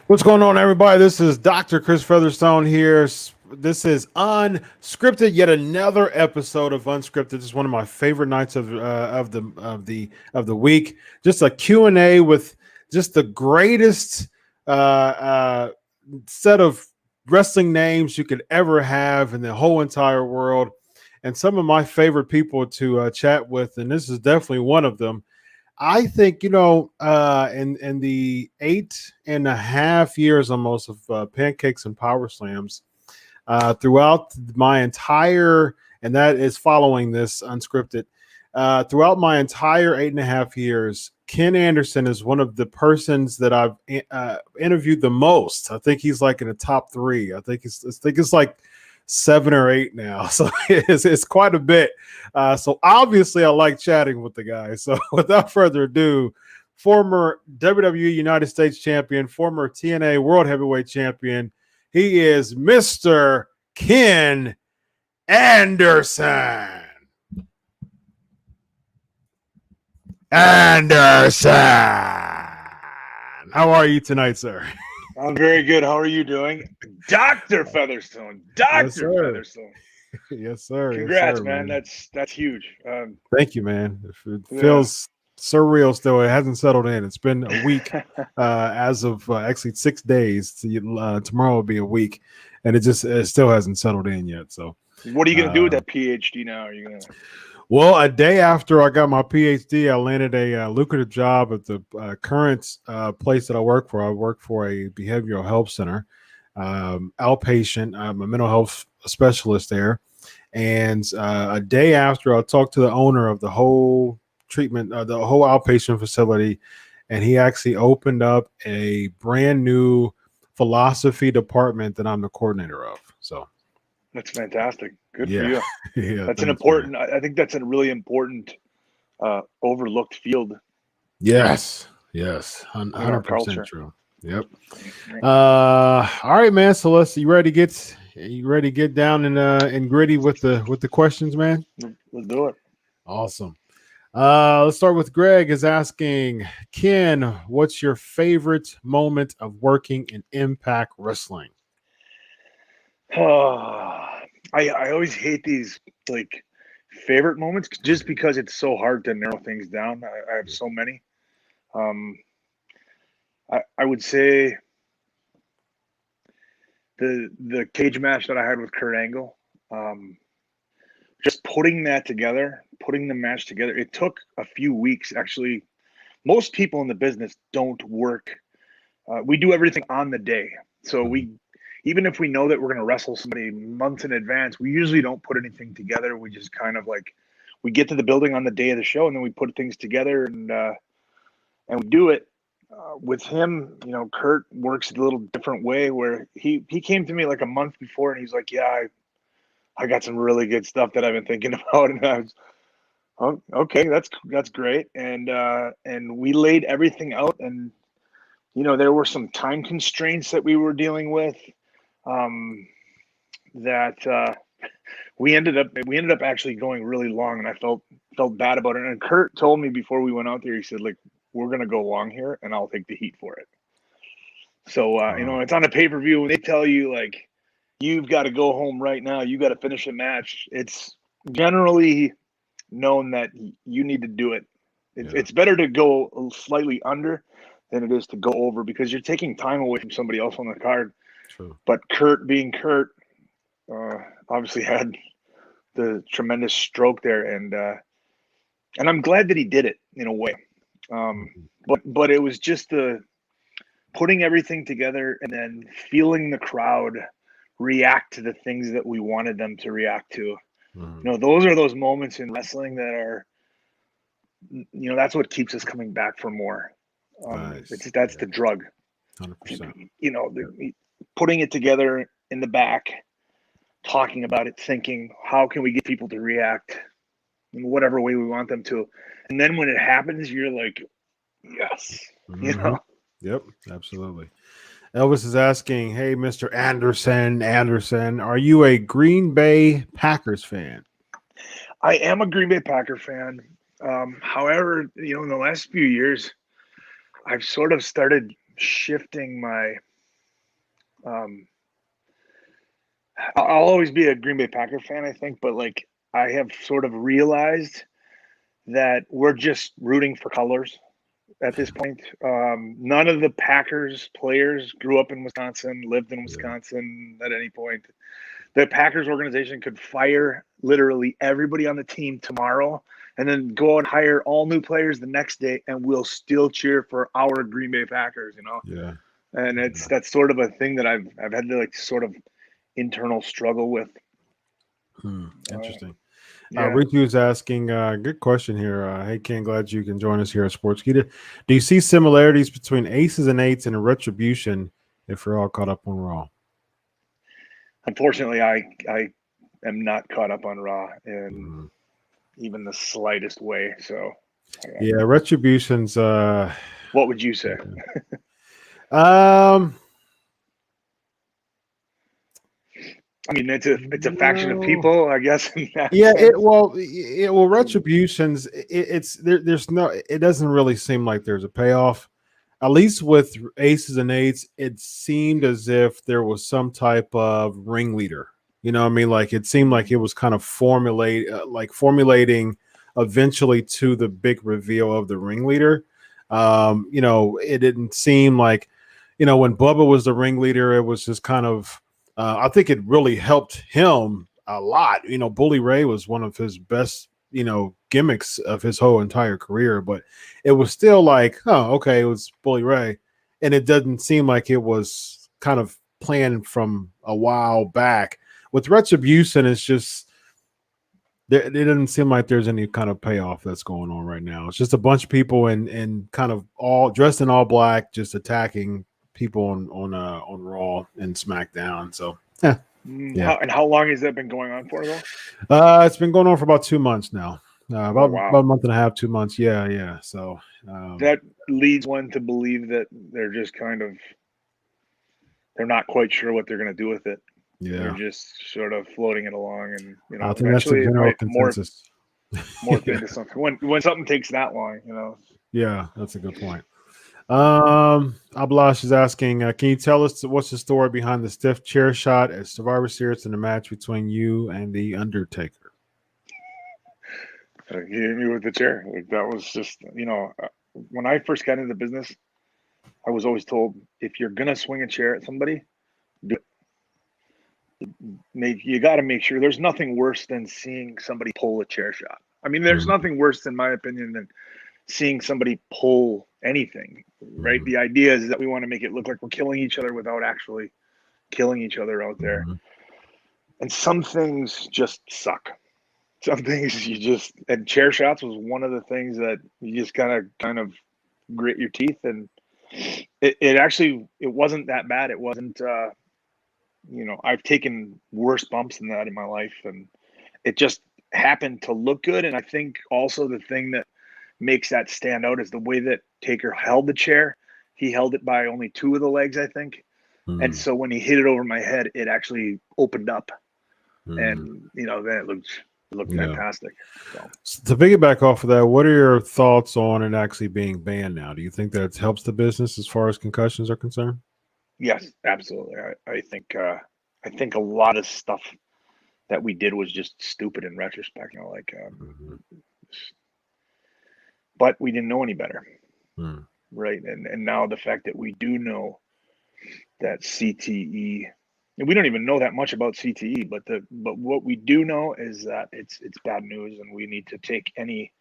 What's going on, everybody? This is Dr. Chris Featherstone here. This is UnSKripted, yet another episode of UnSKripted. This is one of my favorite nights of the week. Just a Q&A with just the greatest set of wrestling names you could ever have in the whole entire world, and some of my favorite people to chat with, and this is definitely one of them. I think, in the 8.5 years almost of Pancakes and Power Slams, throughout my entire, and that is following this UnSKripted, throughout my entire 8.5 years, Ken Anderson is one of the persons that I've interviewed the most. I think he's like in the top 3. I think it's like 7 or 8 now. So it's quite a bit. So obviously I like chatting with the guy. So without further ado, former WWE United States champion, former TNA World Heavyweight champion, he is Mr. Ken Anderson. Anderson. How are you tonight, sir? I'm very good. How are you doing? Dr. Featherstone. Dr. Yes, sir. Featherstone. Yes, sir. Congrats, yes, sir, man. That's huge. Thank you, man. It feels surreal still. It hasn't settled in. It's been a week as of actually 6 days. Tomorrow will be a week, and it still hasn't settled in yet. So what are you going to do with that PhD now? Are you going to... Well, a day after I got my PhD, I landed a lucrative job at the current place that I work for. I work for a behavioral health center, outpatient. I'm a mental health specialist there. And a day after, I talked to the owner of the whole treatment, the whole outpatient facility, and he actually opened up a brand new philosophy department that I'm the coordinator of. So that's fantastic. Good for you. Yeah, that's an important. Man. I think that's a really important, overlooked field. Yes, 100% true. Yep. All right, man. So you ready to get down and gritty with the questions, man? Let's do it. Awesome. Let's start with Greg is asking, Ken, what's your favorite moment of working in Impact Wrestling? I always hate these like favorite moments just because it's so hard to narrow things down. I have so many. I would say the cage match that I had with Kurt Angle, just putting the match together. It took a few weeks. Actually, most people in the business don't work. We do everything on the day. So even if we know that we're going to wrestle somebody months in advance, we usually don't put anything together. We just kind of we get to the building on the day of the show, and then we put things together and we do it. With him, Kurt works a little different way where he came to me like a month before and he's like, yeah, I got some really good stuff that I've been thinking about. And I was, oh, okay, that's great. And we laid everything out, and, there were some time constraints that we were dealing with. That we ended up actually going really long, and I felt bad about it. And Kurt told me before we went out there, he said, like, we're going to go long here and I'll take the heat for it. So, it's on a pay-per-view and they tell you like, you've got to go home right now. You got to finish a match. It's generally known that you need to do it. It's better to go slightly under than it is to go over because you're taking time away from somebody else on the card. True. But Kurt being Kurt, obviously had the tremendous stroke there, and I'm glad that he did it in a way. But it was just the putting everything together and then feeling the crowd react to the things that we wanted them to react to. Those are those moments in wrestling that are, that's what keeps us coming back for more. Nice. That's the drug. 100%. Putting it together in the back, talking about it, thinking, how can we get people to react in whatever way we want them to? And then when it happens, you're like, yes, Yep, absolutely. Elvis is asking, hey, Mr. Anderson, are you a Green Bay Packers fan? I am a Green Bay Packer fan. However, in the last few years, I've sort of started shifting my I'll always be a Green Bay Packer fan, I think, but like I have sort of realized that we're just rooting for colors at this point. None of the Packers players grew up in Wisconsin, lived in Wisconsin at any point. The Packers organization could fire literally everybody on the team tomorrow and then go and hire all new players the next day, and we'll still cheer for our Green Bay Packers, Yeah. And that's sort of a thing that I've had to like sort of internal struggle with. Interesting. Yeah. Ricky was asking, good question here. Hey, Ken, glad you can join us here at Sportskeeda. Do you see similarities between Aces and Eights and Retribution if we're all caught up on Raw? Unfortunately, I am not caught up on Raw in even the slightest way. So, yeah, Retribution's. What would you say? I mean, it's a faction of people, I guess. Yeah, Retribution's. It doesn't really seem like there's a payoff. At least with Aces and Eights, it seemed as if there was some type of ringleader. You know what I mean? Like it seemed like it was kind of formulating eventually to the big reveal of the ringleader. It didn't seem like, when Bubba was the ringleader, it was just kind of, I think it really helped him a lot. Bully Ray was one of his best, gimmicks of his whole entire career, but it was still like, oh, okay, it was Bully Ray. And it doesn't seem like it was kind of planned from a while back. With Retribution, it's just, it doesn't seem like there's any kind of payoff that's going on right now. It's just a bunch of people and kind of all dressed in all black, just attacking people on Raw and SmackDown. So, yeah. And how long has that been going on for, though? It's been going on for about 2 months now. About a month and a half, 2 months. Yeah. So that leads one to believe that they're just kind of, they're not quite sure what they're going to do with it. Yeah, they're just sort of floating it along, and I think that's the general consensus. Morph into something when something takes that long, Yeah, that's a good point. Ablash is asking, can you tell us what's the story behind the stiff chair shot at Survivor Series in the match between you and the Undertaker? He hit me with the chair. Like, that was just, when I first got into the business, I was always told, if you're gonna swing a chair at somebody, do it. You got to make sure. There's nothing worse than seeing somebody pull a chair shot. I mean, there's nothing worse, in my opinion, than seeing somebody pull anything, right? The idea is that we want to make it look like we're killing each other without actually killing each other out there. And some things just suck. Some things and chair shots was one of the things that you just kind of grit your teeth. And it wasn't that bad. It wasn't, I've taken worse bumps than that in my life, and it just happened to look good. And I think also the thing that makes that stand out is the way that Taker held the chair. He held it by only 2 of the legs, I think. And so when he hit it over my head, it actually opened up. And, then it looked It looked fantastic. So to piggyback off of that, what are your thoughts on it actually being banned now? Do you think that helps the business as far as concussions are concerned? yes, absolutely. I think a lot of stuff that we did was just stupid in retrospect. But we didn't know any better, right? And now the fact that we do know that CTE, and we don't even know that much about CTE, but what we do know is that it's bad news, and we need to take any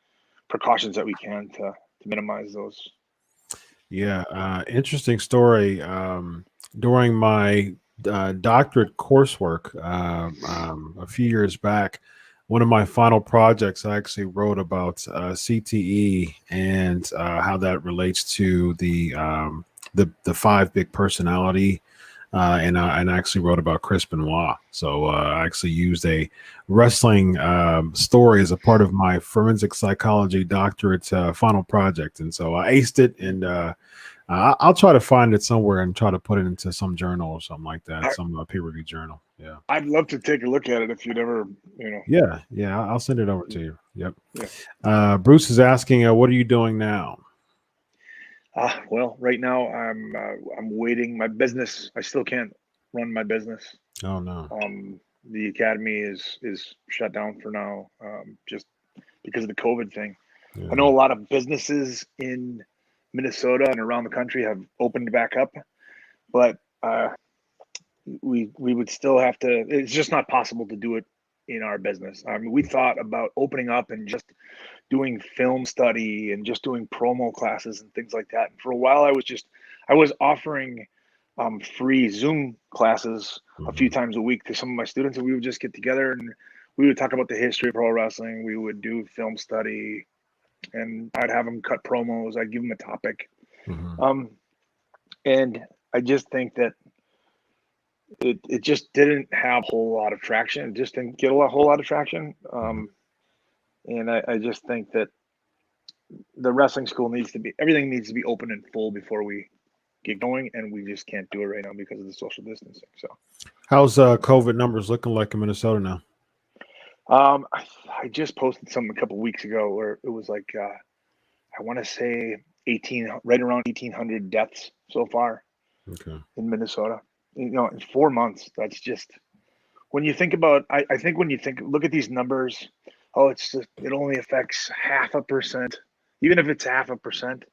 precautions that we can to minimize those. Yeah, interesting story. During my doctorate coursework a few years back, one of my final projects, I actually wrote about CTE and how that relates to the 5 big personality. And I actually wrote about Chris Benoit. So I actually used a wrestling story as a part of my forensic psychology doctorate final project. And so I aced it, and I'll try to find it somewhere and try to put it into some journal or something like that, some peer-reviewed journal. Yeah, I'd love to take a look at it if you'd ever, Yeah, I'll send it over to you. Yep. Yeah. Bruce is asking, what are you doing now? Well, right now I'm waiting. My business, I still can't run my business. Oh no. The academy is shut down for now, just because of the COVID thing. Yeah. I know a lot of businesses in Minnesota and around the country have opened back up, but we would still have to. It's just not possible to do it in our business. I mean, we thought about opening up and just doing film study and just doing promo classes and things like that. And for a while, I was offering free Zoom classes a few times a week to some of my students, and we would just get together and we would talk about the history of pro wrestling. We would do film study, and I'd have them cut promos. I'd give them a topic. And I just think that it just didn't have a whole lot of traction. It just didn't get whole lot of traction. And I just think that the wrestling school everything needs to be open and full before we get going, and we just can't do it right now because of the social distancing. So, how's COVID numbers looking like in Minnesota now? I just posted something a couple of weeks ago where it was like I want to say right around 1,800 deaths so far. Okay. In Minnesota. In 4 months, that's just, when you think about, I think when you look at these numbers, it only affects 0.5%. Even if it's 0.5%,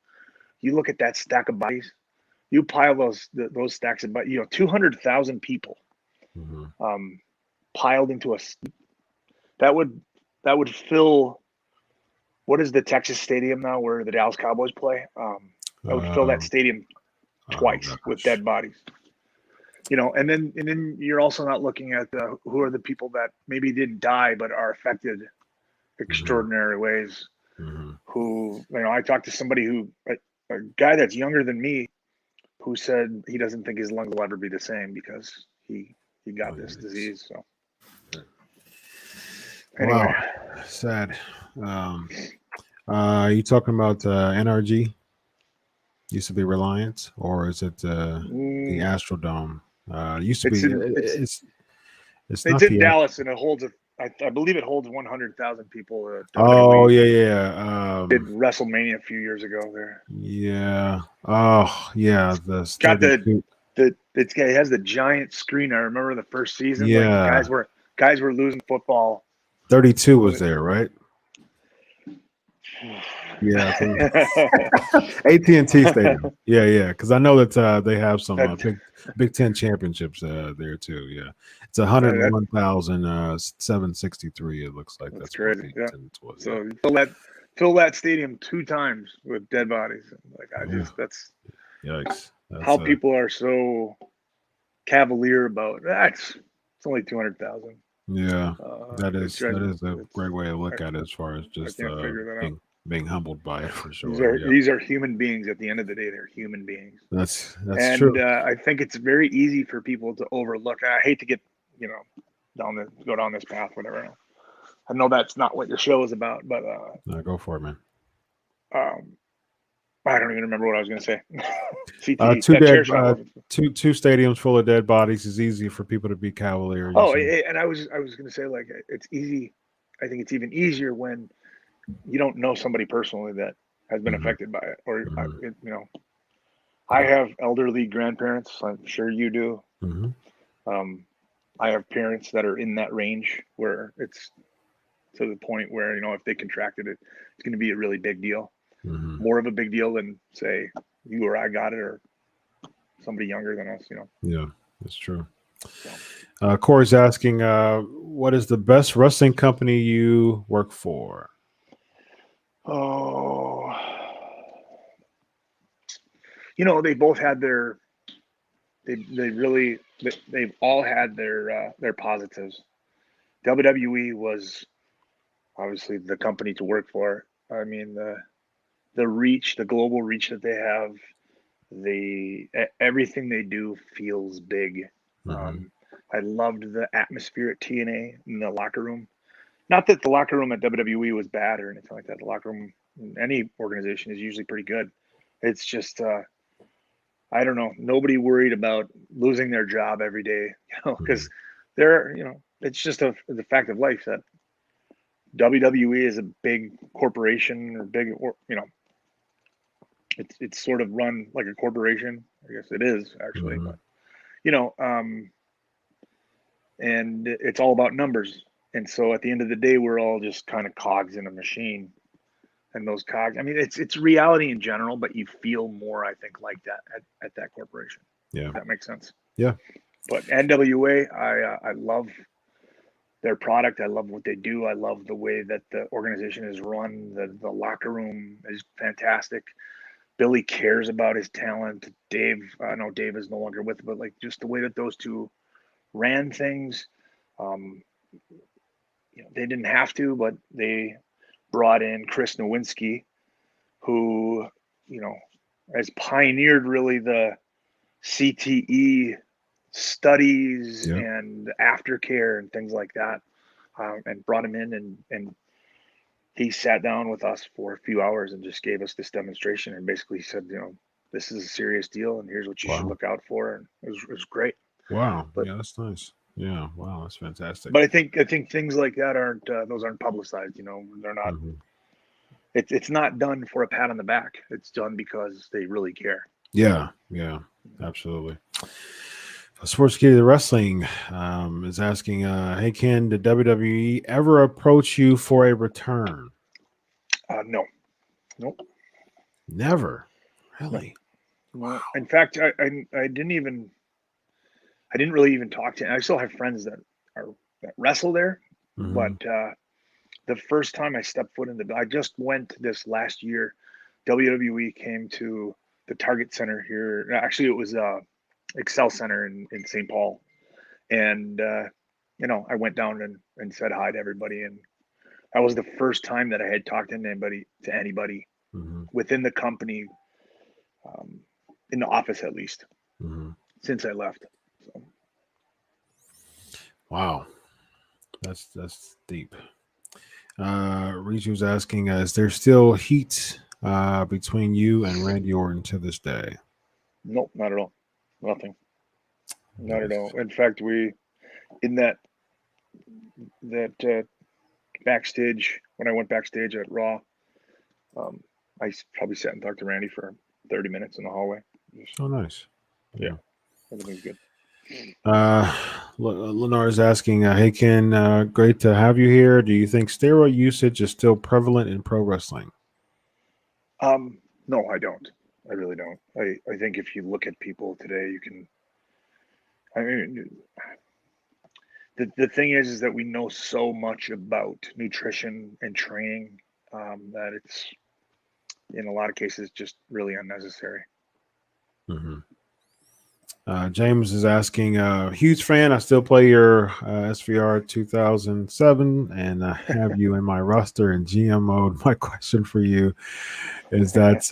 you look at that stack of bodies, you pile those stacks of bodies, 200,000 people piled into that would fill, what is the Texas stadium now where the Dallas Cowboys play? That would fill that stadium twice with dead bodies. And then you're also not looking at who are the people that maybe didn't die but are affected extraordinary ways. Who, I talked to somebody a guy that's younger than me, who said he doesn't think his lungs will ever be the same because he got this disease. So anyway. Wow, sad. Are you talking about NRG? Used to be Reliance, or is it the Astrodome? Used to be. It's not in Dallas, and it holds I believe it holds 100,000 people. Oh yeah. Did WrestleMania a few years ago there. Yeah. Oh yeah. It has the giant screen. I remember the first season. Yeah. Like guys were losing football. 32 was there, right? Yeah, AT&T Stadium. Yeah, because I know that they have some Big Ten championships there too. Yeah, it's 101,763. It looks like that's crazy. Yeah. Was, so you fill that stadium 2 times with dead bodies. That's yikes. How people are so cavalier about it's only 200,000. Yeah, that is a great way to look at it as far as just being humbled by it, for sure. These are human beings. At the end of the day, they're human beings. That's true. And I think it's very easy for people to overlook. I hate to get go down this path, whatever. I know that's not what your show is about, but no, go for it, man. I don't even remember what I was going to say. Two stadiums full of dead bodies is easy for people to be cavalier. And I was going to say, like, it's easy I think it's even easier when you don't know somebody personally that has been affected by it, or I have elderly grandparents. I'm sure you do. I have parents that are in that range where it's to the point where, if they contracted it, it's going to be a really big deal. More of a big deal than, say, you or I got it, or somebody younger than us, Yeah, that's true. Corey's asking, what is the best wrestling company you work for? Oh, they both had they've all had their positives. WWE was obviously the company to work for. I mean, the reach, the global reach that they have, everything they do feels big. I loved the atmosphere at TNA in the locker room. Not that the locker room at WWE was bad or anything like that. The locker room in any organization is usually pretty good. It's just I don't know. Nobody worried about losing their job every day, because it's just the fact of life that WWE is a big corporation, or big, or it's sort of run like a corporation. I guess it is actually, but and it's all about numbers. And so at the end of the day, we're all just kind of cogs in a machine. And those cogs, I mean, it's reality in general, but you feel more, I think, like that at that corporation. Yeah, if that makes sense. Yeah. But NWA, I love their product. I love what they do. I love the way that the organization is run. The locker room is fantastic. Billy cares about his talent. Dave, I know Dave is no longer with it, but like just the way that those two ran things. They didn't have to, but they brought in Chris Nowinski, who, has pioneered really the CTE studies and aftercare and things like that, and brought him in, and he sat down with us for a few hours and just gave us this demonstration and basically said, this is a serious deal and here's what you should look out for. And it was great. Wow. But, yeah, that's nice. Yeah. Wow. That's fantastic. But I think things like that aren't publicized. They're not. It's not done for a pat on the back. It's done because they really care. Yeah. Yeah. Absolutely. Sportskeeda Wrestling is asking, hey, Ken, did WWE ever approach you for a return? No. Nope. Never. Really? No. Wow. In fact, I didn't really even talk to. I still have friends that wrestle there, but the first time I stepped foot I just went this last year. WWE came to the Target Center here. Actually, it was Excel Center in St. Paul, and I went down and said hi to everybody, and that was the first time that I had talked to anybody within the company, in the office at least, since I left. So. Wow, that's deep. Reach was asking, is there still heat between you and Randy Orton to this day? Nope, not at all. Nothing. Not at all. In fact, we in that backstage, when I went backstage at Raw, I probably sat and talked to Randy for 30 minutes in the hallway. Oh, nice. Yeah, everything's good. Lenore is asking, hey, Ken, great to have you here. Do you think steroid usage is still prevalent in pro wrestling? No, I don't. I really don't. I think if you look at people today, you can. I mean, the thing is that we know so much about nutrition and training that it's, in a lot of cases, just really unnecessary. James is asking, huge fan. I still play your SVR 2007 and have you in my roster in GM mode. My question for you is that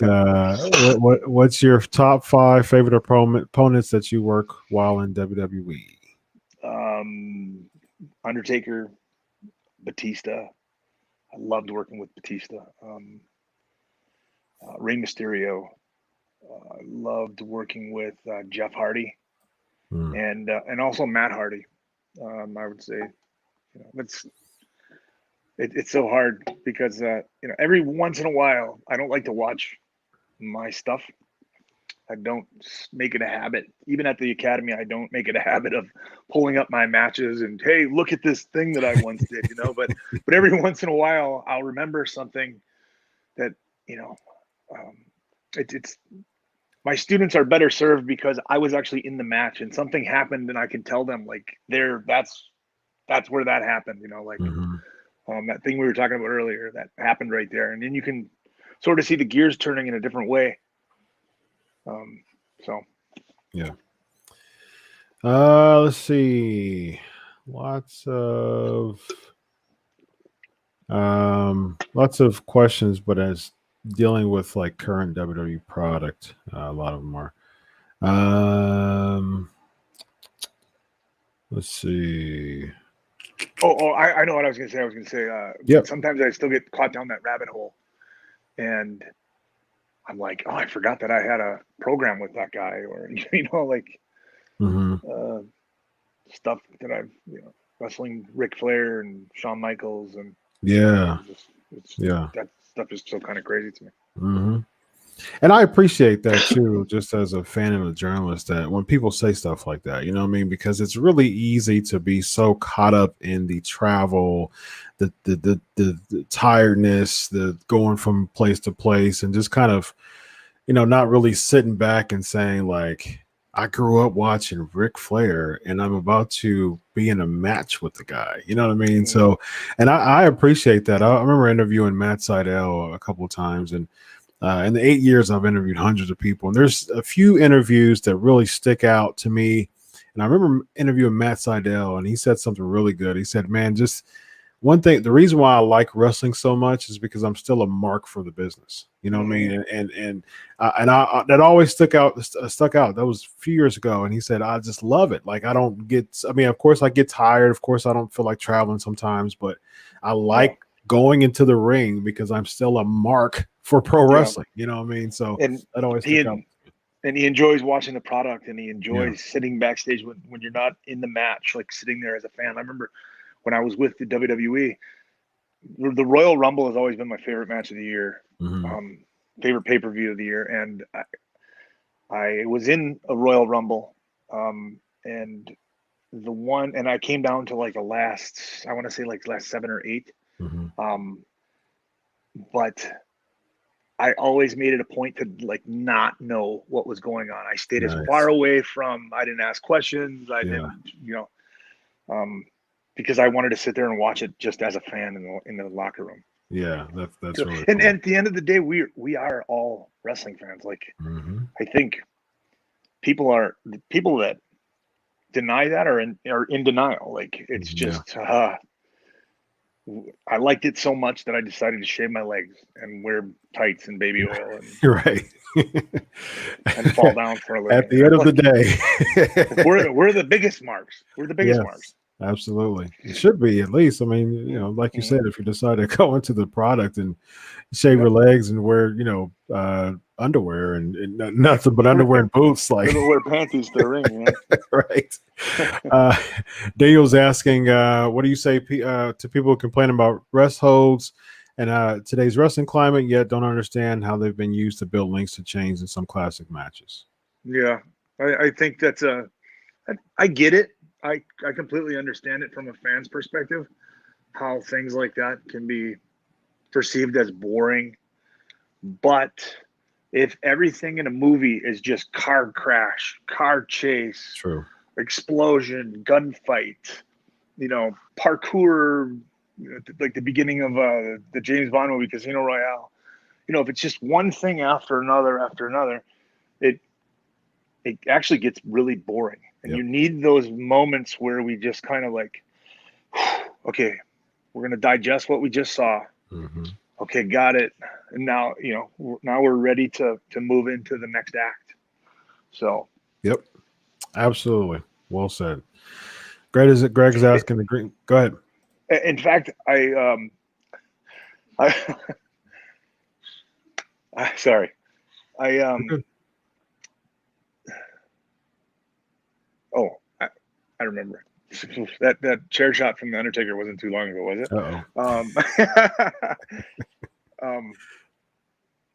what's your top 5 favorite opponents that you work while in WWE? Undertaker, Batista. I loved working with Batista. Rey Mysterio. I loved working with Jeff Hardy, and also Matt Hardy. I would say, it's so hard because every once in a while I don't like to watch my stuff. I don't make it a habit. Even at the academy, I don't make it a habit of pulling up my matches and, hey, look at this thing that I once did, But every once in a while, I'll remember something that, it's my students are better served because I was actually in the match and something happened and I can tell them like that's where that happened, that thing we were talking about earlier that happened right there. And then you can sort of see the gears turning in a different way. So yeah. Let's see. Lots of questions, but as dealing with like current WWE product, a lot of them are. Let's see. I know what I was going to say. I was going to say, Yep. sometimes I still get caught down that rabbit hole and I'm like, oh, I forgot that I had a program with that guy or, stuff that I've, wrestling Ric Flair and Shawn Michaels and yeah, that stuff is still kind of crazy to me. Mm-hmm. And I appreciate that too, just as a fan and a journalist, that when people say stuff like that, you know what I mean? Because it's really easy to be so caught up in the travel, the tiredness, the going from place to place, and just kind of, not really sitting back and saying like, I grew up watching Ric Flair and I'm about to be in a match with the guy. You know what I mean? Mm-hmm. So, and I appreciate that. I remember interviewing Matt Sydal a couple of times, and in the 8 years, I've interviewed hundreds of people, and there's a few interviews that really stick out to me. And I remember interviewing Matt Sydal, and he said something really good. He said, man, just one thing, the reason why I like wrestling so much is because I'm still a mark for the business. You know what I mean? And that always stuck out. That was a few years ago. And he said, I just love it. Like, of course I get tired. Of course I don't feel like traveling sometimes, but I like going into the ring because I'm still a mark for pro wrestling. You know what I mean? So that always stuck out. And he enjoys watching the product, and he enjoys sitting backstage when you're not in the match, like sitting there as a fan. I remember when I was with the WWE, the Royal Rumble has always been my favorite match of the year, favorite pay-per-view of the year. And I was in a Royal Rumble, and I came down to like the last, I want to say like last 7 or 8. But I always made it a point to like not know what was going on. I stayed as far away from, I didn't ask questions. I didn't, because I wanted to sit there and watch it just as a fan in the locker room. Yeah, that's so, really and cool. At the end of the day, we are all wrestling fans. Like, I think people that deny that are in denial. Like, it's just, I liked it so much that I decided to shave my legs and wear tights and baby oil and right and fall down for a living. At the end of the day, we're the biggest marks. We're the biggest marks. Absolutely, it should be at least. I mean, like you said, if you decide to go into the product and shave your legs and wear, underwear and nothing but underwear and boots, like wear panties to the ring, right? Daniel's asking, what do you say to people who complain about rest holds and today's wrestling climate, yet don't understand how they've been used to build links to chains in some classic matches? Yeah, I think that's I get it. I completely understand it from a fan's perspective, how things like that can be perceived as boring. But if everything in a movie is just car crash, car chase, explosion, gunfight, parkour, like the beginning of the James Bond movie Casino Royale, if it's just one thing after another, it actually gets really boring. And you need those moments where we just kind of like, okay, we're going to digest what we just saw. Okay, got it. And now, now we're ready to move into the next act. So. Yep. Absolutely. Well said. Greg's asking the green. Go ahead. In fact, sorry. I remember. That chair shot from the Undertaker wasn't too long ago, was it?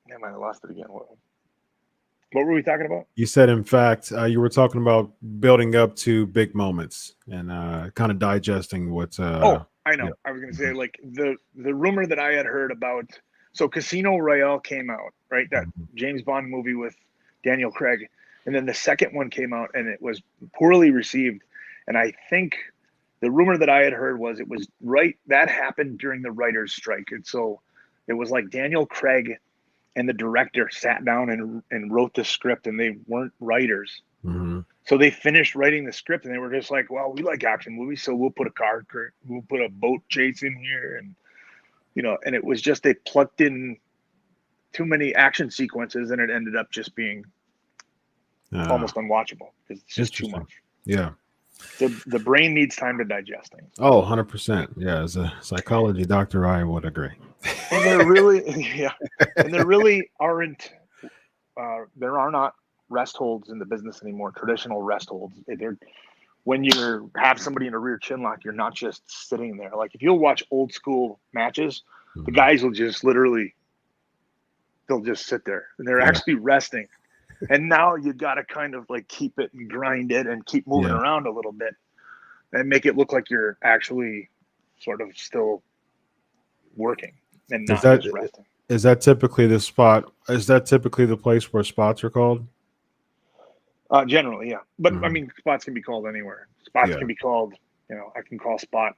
Damn, I lost it again. What were we talking about? You said, in fact, you were talking about building up to big moments and kind of digesting what's. I know. Yeah. I was going to say, like, the rumor that I had heard about. So Casino Royale came out, right? That James Bond movie with Daniel Craig. And then the second one came out and it was poorly received. And I think the rumor that I had heard was that happened during the writer's strike. And so it was like Daniel Craig and the director sat down and wrote the script, and they weren't writers. Mm-hmm. So they finished writing the script and they were just like, well, we like action movies, so we'll put a boat chase in here. And, and it was just, they plucked in too many action sequences and it ended up just being almost unwatchable because it's just too much. Yeah. The brain needs time to digest things. Oh, 100%. Yeah. As a psychology doctor, I would agree. And there really, and there really aren't, there are not rest holds in the business anymore. Traditional rest holds. When you have somebody in a rear chin lock, you're not just sitting there. Like if you'll watch old school matches, the guys will just they'll just sit there and they're actually resting. And now you got to kind of like keep it and grind it and keep moving around a little bit and make it look like you're actually sort of still working and not just resting. Is that typically the spot? Is that typically the place where spots are called? Generally, yeah. But I mean, spots can be called anywhere. Spots can be called, I can call spot.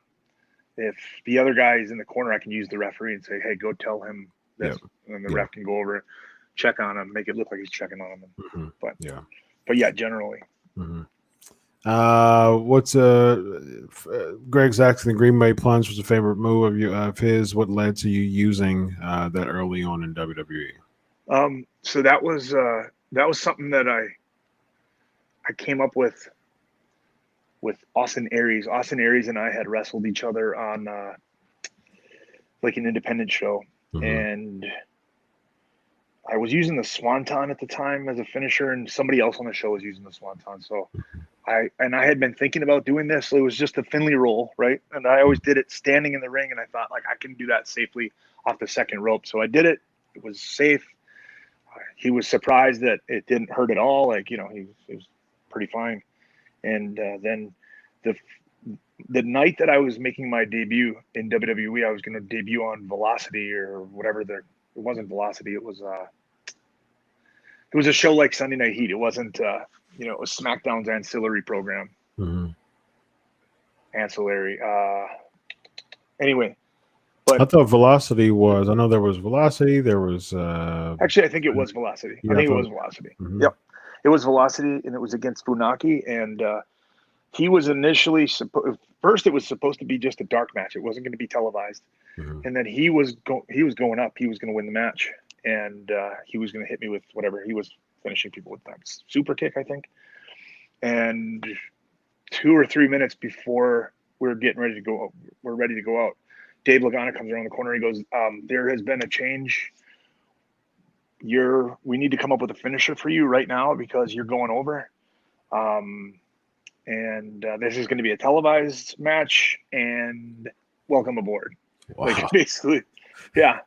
If the other guy is in the corner, I can use the referee and say, hey, go tell him this. And then the ref can go over it, check on him, make it look like he's checking on him. But yeah, generally. What's Greg Saxon, the Green Bay Plunge was a favorite move of his? What led to you using that early on in WWE? So that was something that I came up with Austin Aries. Austin Aries and I had wrestled each other on like an independent show, and I was using the Swanton at the time as a finisher, and somebody else on the show was using the Swanton. So I had been thinking about doing this. So it was just a Finley roll, right? And I always did it standing in the ring, and I thought like I can do that safely off the second rope. So I did it. It was safe. He was surprised that it didn't hurt at all. Like, he was pretty fine. And then the night that I was making my debut in WWE, I was going to debut on Velocity or whatever. It wasn't Velocity. It was a show like Sunday Night Heat. It wasn't, it was SmackDown's ancillary program. Ancillary. Anyway. But I thought Velocity was. I know there was Velocity. There was. Actually, I think it was Velocity. I think it was Velocity. Yep, it was Velocity, and it was against Funaki. And he was initially first. It was supposed to be just a dark match. It wasn't going to be televised. And then he was going up. He was going to win the match, and he was going to hit me with whatever he was finishing people with. That super kick, I think. And 2 or 3 minutes before we're ready to go out. Dave Lagana comes around the corner. He goes, there has been a change. We need to come up with a finisher for you right now because you're going over. And this is going to be a televised match, and welcome aboard. Wow. Like basically, yeah.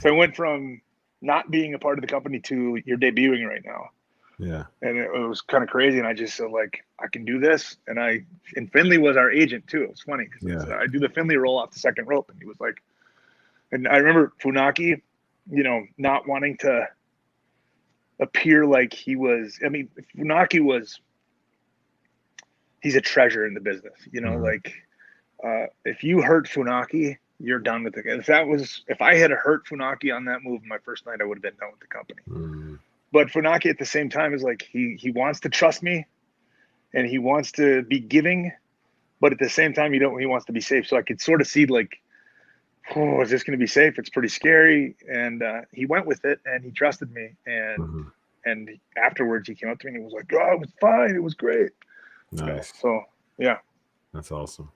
So I went from not being a part of the company to you're debuting right now. Yeah. And it was kind of crazy. And I just said, like, I can do this. And Finley was our agent too. It was funny. I do the Finley roll off the second rope. And he was like, and I remember Funaki, not wanting to appear like he was, Funaki he's a treasure in the business, if you hurt Funaki, you're done with it. If I had hurt Funaki on that move my first night, I would have been done with the company. But Funaki at the same time is like, he wants to trust me and he wants to be giving, but at the same time, he wants to be safe. So I could sort of see like, oh, is this going to be safe? It's pretty scary. And he went with it and he trusted me. And afterwards he came up to me and he was like, oh, it was fine. It was great. Nice. So, yeah. That's awesome.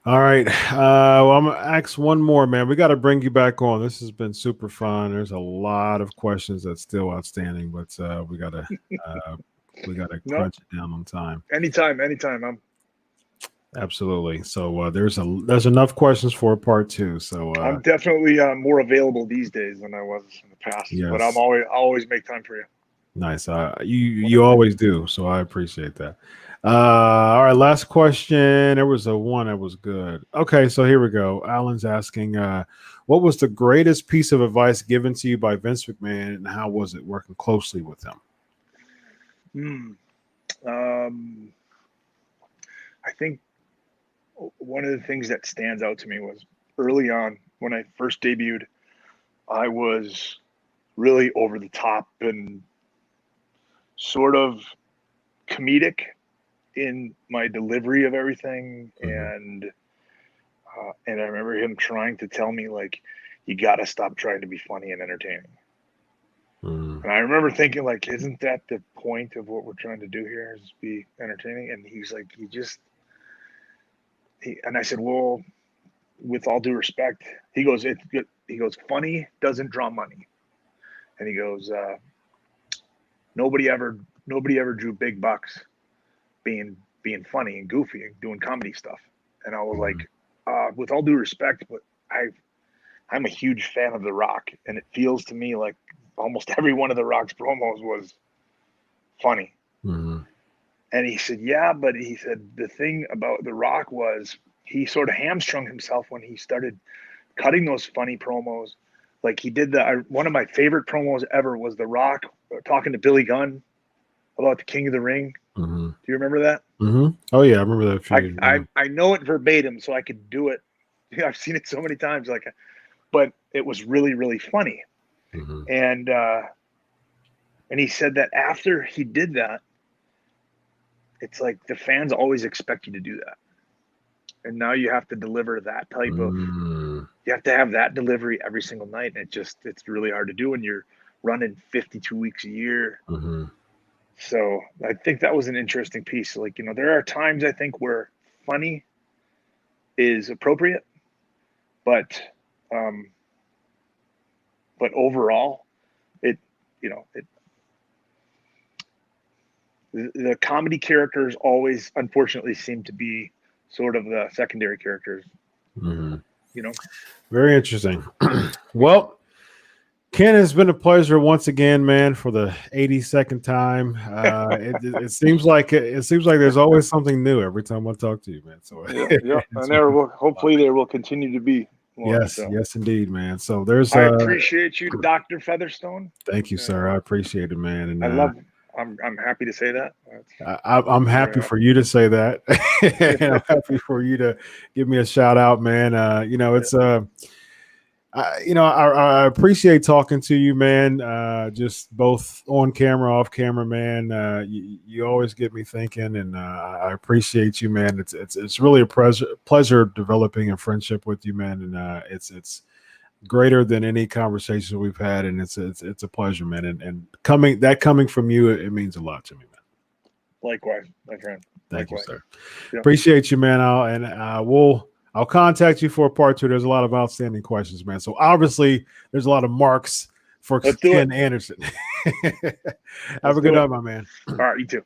All right. Well, I'm going to ask one more, man. We got to bring you back on. This has been super fun. There's a lot of questions that's still outstanding, but we got to crunch it down on time. Anytime. Absolutely. So there's enough questions for a part 2. So I'm definitely more available these days than I was in the past. But yes. I'll always make time for you. Nice. You always do. So I appreciate that. All right. Last question. There was one that was good. Okay. So here we go. Alan's asking, what was the greatest piece of advice given to you by Vince McMahon, and how was it working closely with him? I think one of the things that stands out to me was early on when I first debuted, I was really over the top and sort of comedic in my delivery of everything. And I remember him trying to tell me, like, you got to stop trying to be funny and entertaining. And I remember thinking, like, isn't that the point of what we're trying to do here, is be entertaining? And he's like, and I said, well, with all due respect, he goes, funny doesn't draw money. And he goes, nobody ever drew big bucks being funny and goofy and doing comedy stuff. And I was like, with all due respect, but I'm a huge fan of The Rock, and it feels to me like almost every one of The Rock's promos was funny. And he said, yeah, but he said the thing about The Rock was he sort of hamstrung himself when he started cutting those funny promos. Like he did one of my favorite promos ever was The Rock talking to Billy Gunn about the King of the Ring. Do you remember that? Oh yeah, I remember that. I know it verbatim, so I could do it. I've seen it so many times, but it was really, really funny. And he said that after he did that, it's like the fans always expect you to do that. And now you have to deliver that type of, you have to have that delivery every single night. And it's really hard to do when you're running 52 weeks a year. So I think that was an interesting piece. Like, there are times I think where funny is appropriate, but overall the comedy characters always, unfortunately, seem to be sort of the secondary characters. Very interesting. Well, Ken, it's been a pleasure once again, man, for the 82nd time. It seems like there's always something new every time I talk to you, man. So and hopefully there will continue to be. Yes, indeed, man. So I appreciate you, Dr. Featherstone. Thank you, sir. I appreciate it, man. And I'm happy to say that. I'm happy for you to say that. And I'm happy for you to give me a shout out, man. It's I appreciate talking to you, man. Just both on camera, off camera, man. You always get me thinking, and I appreciate you, man. It's really a pleasure developing a friendship with you, man. And it's greater than any conversation we've had, and it's a pleasure, man. And coming from you, it means a lot to me, man. Likewise, my friend. Thank you, sir. Yeah. Appreciate you, man. I'll contact you for a part 2. There's a lot of outstanding questions, man. So obviously there's a lot of marks for Ken Anderson. Have a good night, my man. All right, you too.